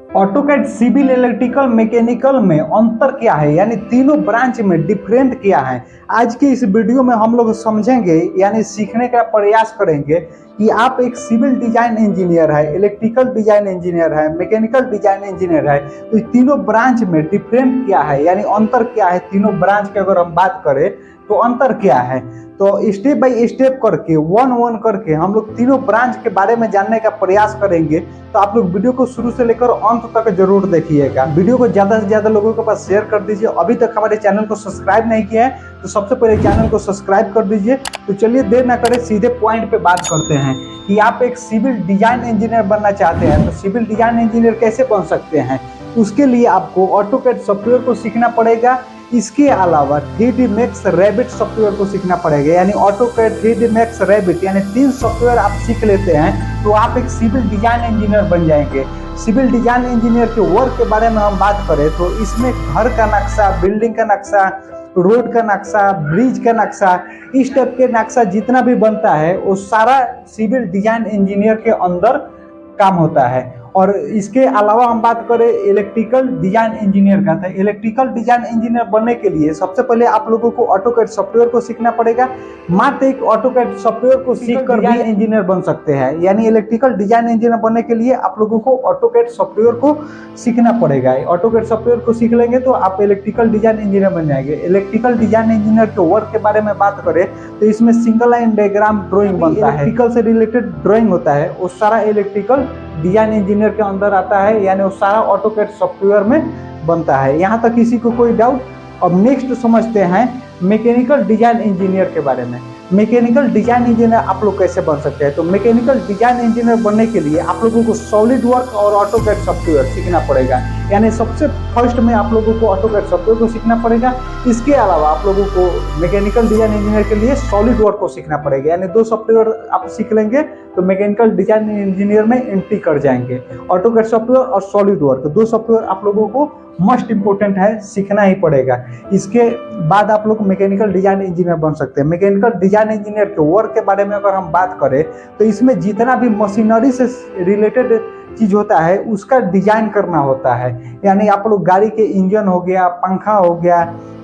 AutoCAD civil electrical mechanical में अंतर क्या है, यानी तीनों ब्रांच में डिफरेंट क्या है। आज के इस वीडियो में हम लोग समझेंगे, यानी सीखने का प्रयास करेंगे कि आप एक सिविल डिजाइन इंजीनियर है, इलेक्ट्रिकल डिजाइन इंजीनियर है, मैकेनिकल डिजाइन इंजीनियर है, तो तीनों ब्रांच में डिफरेंट क्या है, यानी अंतर क्या है। तीनों ब्रांच की अगर हम बात करें तो अंतर क्या है, तो स्टेप बाय स्टेप करके वन वन करके हम लोग तीनों ब्रांच के बारे में जानने का प्रयास करेंगे। तो आप लोग वीडियो को शुरू से लेकर अंत तक जरूर देखिएगा। वीडियो को ज्यादा से ज्यादा लोगों के पास शेयर कर दीजिए। अभी तक हमारे चैनल को सब्सक्राइब नहीं किया है तो सबसे पहले चैनल को सब्सक्राइब कर दीजिए। तो चलिए देर ना करें, सीधे पॉइंट पे बात करते हैं कि आप एक सिविल डिजाइन इंजीनियर बनना चाहते हैं तो सिविल डिजाइन इंजीनियर कैसे बन सकते हैं। उसके लिए आपको ऑटोकैड सॉफ्टवेयर को सीखना पड़ेगा। इसके अलावा 3D Max Revit सॉफ्टवेयर को सीखना पड़ेगा, यानी ऑटोकैड, 3D Max Revit, यानी 3 सॉफ्टवेयर आप सीख लेते हैं तो आप एक सिविल डिजाइन इंजीनियर बन जाएंगे। सिविल डिजाइन इंजीनियर के वर्क के बारे में हम बात करें तो इसमें घर का नक्शा, बिल्डिंग का नक्शा, रोड का नक्शा, ब्रिज का नक्शा, इस टाइप के नक्शा जितना भी बनता है वो सारा सिविल डिजाइन इंजीनियर के अंदर काम होता है। और इसके अलावा हम बात करें इलेक्ट्रिकल डिजाइन इंजीनियर का, तो इलेक्ट्रिकल डिजाइन इंजीनियर बनने के लिए सबसे पहले आप लोगों को ऑटोकैड सॉफ्टवेयर को सीखना पड़ेगा। मात्र एक ऑटोकैड सॉफ्टवेयर को सीखकर भी इंजीनियर बन सकते हैं, यानी इलेक्ट्रिकल डिजाइन इंजीनियर बनने के लिए आप लोगों को ऑटोकैड सॉफ्टवेयर को सीखना पड़ेगा। ऑटोकैड सॉफ्टवेयर को सीख लेंगे तो आप इलेक्ट्रिकल डिजाइन इंजीनियर बन जाएंगे। इलेक्ट्रिकल डिजाइन इंजीनियर के वर्क के बारे में बात करें तो इसमें सिंगल लाइन डायग्राम ड्राइंग बनता है, इलेक्ट्रिकल से रिलेटेड ड्राइंग होता है, वो सारा इलेक्ट्रिकल डिजाइन इंजीनियर के अंदर आता है, यानी वो सारा ऑटोकैड सॉफ्टवेयर में बनता है। यहाँ तक किसी को कोई डाउट? अब नेक्स्ट समझते हैं मैकेनिकल डिजाइन इंजीनियर के बारे में। मैकेनिकल डिजाइन इंजीनियर आप लोग कैसे बन सकते हैं, तो मैकेनिकल डिजाइन इंजीनियर बनने के लिए आप लोगों को सॉलिड वर्क और ऑटोकैड सॉफ्टवेयर सीखना पड़ेगा, यानी सबसे फर्स्ट में आप लोगों को ऑटोकैड सॉफ्टवेयर को सीखना पड़ेगा। इसके अलावा आप लोगों को मैकेनिकल डिजाइन इंजीनियर के लिए सॉलिड वर्क को सीखना पड़ेगा, यानी 2 सॉफ्टवेयर आप सीख लेंगे तो मैकेनिकल डिजाइन इंजीनियर में एंट्री कर जाएंगे। ऑटोकैड सॉफ्टवेयर और सॉलिड वर्क 2 सॉफ्टवेयर आप लोगों को मस्ट इंपोर्टेंट है, सीखना ही पड़ेगा। इसके बाद आप लोग मैकेनिकल डिजाइन इंजीनियर बन सकते हैं। मैकेनिकल डिजाइन इंजीनियर के वर्क के बारे में अगर हम बात करें तो इसमें जितना भी मशीनरी से रिलेटेड चीज होता है उसका डिजाइन करना होता है, यानी आप लोग गाड़ी के इंजन हो गया, पंखा हो गया,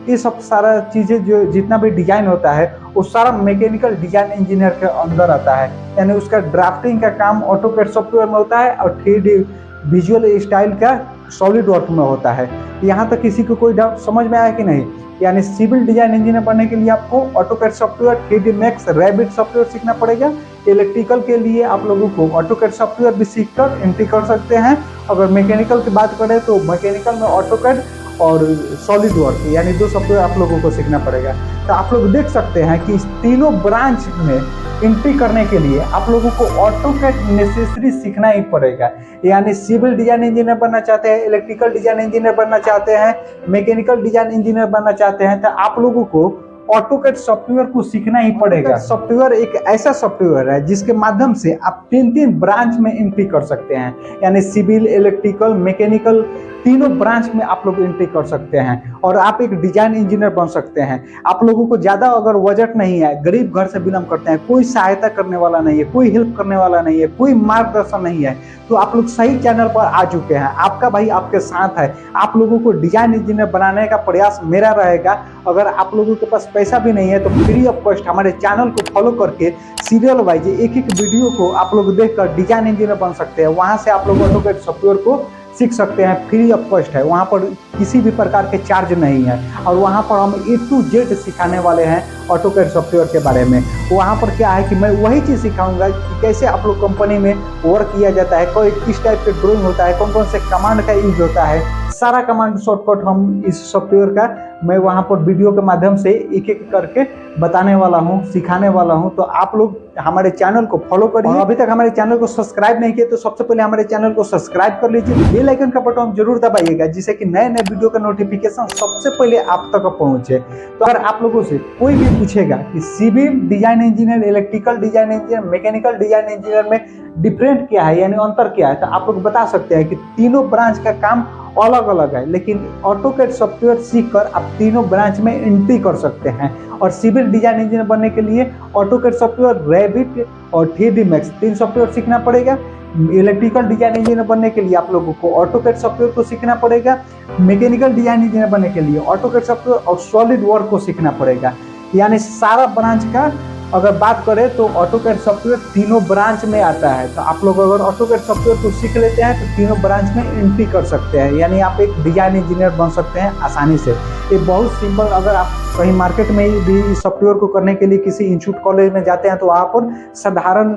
ये सब सारा चीजें जो जितना भी डिजाइन होता है वो सारा मैकेनिकल डिजाइन इंजीनियर के अंदर आता है, यानी उसका ड्राफ्टिंग का काम ऑटोकैड सॉफ्टवेयर में होता है और 3D विजुअल स्टाइल का सॉलिड वर्क में होता है। यहाँ तक किसी को कोई डाउट समझ में आया कि नहीं? यानी सिविल डिजाइन इंजीनियर बनने के लिए आपको AutoCAD software, 3D Max Revit software सीखना पड़ेगा। इलेक्ट्रिकल के लिए आप लोगों को ऑटोकैड सॉफ्टवेयर भी सीखकर एंट्री कर सकते हैं। अगर मैकेनिकल की बात करें तो मैकेनिकल में ऑटोकैड और सॉलिड वर्क, यानी 2 सॉफ्टवेयर आप लोगों को सीखना पड़ेगा। तो आप लोग देख सकते हैं कि इस तीनों ब्रांच में एंट्री करने के लिए आप लोगों को ऑटोकैड नेसेसरी सीखना ही पड़ेगा। यानी सिविल डिजाइन इंजीनियर बनना चाहते हैं, इलेक्ट्रिकल डिजाइन इंजीनियर बनना चाहते हैं, मैकेनिकल डिजाइन इंजीनियर बनना चाहते हैं, तो आप लोगों को ऑटोकैड सॉफ्टवेयर को सीखना ही पड़ेगा। सॉफ्टवेयर एक ऐसा सॉफ्टवेयर है जिसके माध्यम से आप 3 ब्रांच में एंट्री कर सकते हैं, यानी सिविल, इलेक्ट्रिकल, मैकेनिकल, तीनों ब्रांच में आप लोग एंट्री कर सकते हैं और आप एक डिजाइन इंजीनियर बन सकते हैं। आप लोगों को ज्यादा अगर बजट नहीं है, गरीब घर से बिलोंग करते हैं, कोई सहायता करने वाला नहीं है, कोई हेल्प करने वाला नहीं है, कोई मार्गदर्शन नहीं है, तो आप लोग सही चैनल पर आ चुके हैं। आपका भाई आपके साथ है। आप लोगों को डिजाइन इंजीनियर बनाने का प्रयास मेरा रहेगा। अगर आप लोगों के पास पैसा भी नहीं है तो फ्री ऑफ कॉस्ट हमारे चैनल को फॉलो करके सीरियल वाइज एक वीडियो को आप लोग देखकर डिजाइन इंजीनियर बन सकते हैं। वहां से आप लोग ऑटोकैड सॉफ्टवेयर को सीख सकते हैं, फ्री ऑफ कॉस्ट है, वहाँ पर किसी भी प्रकार के चार्ज नहीं है। और वहाँ पर हम A to Z सिखाने वाले हैं ऑटोकैड सॉफ्टवेयर के बारे में। वहाँ पर क्या है कि मैं वही चीज़ सिखाऊंगा कि कैसे आप लोग कंपनी में वर्क किया जाता है, कोई किस टाइप के ड्राइंग होता है, कौन कौन से कमांड का यूज होता है, सारा कमांड शॉर्टकट हम इस सॉफ्टवेयर का मैं वहाँ पर वीडियो के माध्यम से एक एक करके बताने वाला हूँ, सिखाने वाला हूँ। तो आप लोग हमारे चैनल को फॉलो करिए। अभी तक हमारे चैनल को सब्सक्राइब नहीं किए तो सबसे पहले हमारे चैनल को सब्सक्राइब कर लीजिए, बेल आइकन का बटन जरूर दबाइएगा जिससे कि नए नए वीडियो का नोटिफिकेशन सबसे पहले आप तक पहुंचे। तो अगर आप लोगों से कोई भी पूछेगा कि civil design engineer, electrical design engineer, mechanical design engineer में डिफरेंट क्या है, यानी अंतर क्या है, तो आप लोग बता सकते हैं कि तीनों ब्रांच का काम अलग अलग है, लेकिन ऑटोकैड सॉफ्टवेयर सीखकर आप तीनों ब्रांच में एंट्री कर सकते हैं। और सिविल डिजाइन इंजीनियर बनने के लिए ऑटोकैड सॉफ्टवेयर, रेविट और 3D Max 3 सॉफ्टवेयर सीखना पड़ेगा। इलेक्ट्रिकल डिजाइन इंजीनियर बनने के लिए आप लोगों को ऑटोकैड सॉफ्टवेयर को सीखना पड़ेगा, मैकेनिकल डिजाइन इंजीनियर बनने के लिए ऑटोकैड सॉफ्टवेयर और सॉलिड वर्क को सीखना पड़ेगा। यानी सारा ब्रांच का अगर बात करें तो ऑटोकैड सॉफ्टवेयर तीनों ब्रांच में आता है। तो आप लोग अगर ऑटोकैड सॉफ्टवेयर को सीख लेते हैं तो तीनों ब्रांच में एंट्री कर सकते हैं, यानी आप एक डिजाइन इंजीनियर बन सकते हैं आसानी से। ये बहुत सिंपल, अगर आप कहीं मार्केट में भी सॉफ्टवेयर को करने के लिए किसी इंस्टीट्यूट कॉलेज में जाते हैं तो वहाँ पर साधारण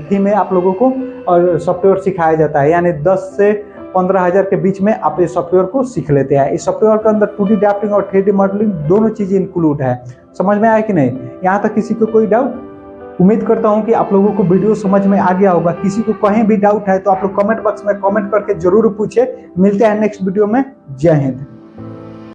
फी में आप लोगों को सॉफ्टवेयर सिखाया जाता है, यानी 10 से 15,000 के बीच में आप इस सॉफ्टवेयर को सीख लेते हैं। इस सॉफ्टवेयर के अंदर 2D ड्राफ्टिंग और 3D मॉडलिंग दोनों चीज़ें इंक्लूड है। समझ में आया कि नहीं? यहाँ तक किसी को कोई डाउट? उम्मीद करता हूँ कि आप लोगों को वीडियो समझ में आ गया होगा। किसी को कहीं भी डाउट है तो आप लोग कमेंट बॉक्स में कमेंट करके जरूर पूछे। मिलते हैं नेक्स्ट वीडियो में। जय हिंद।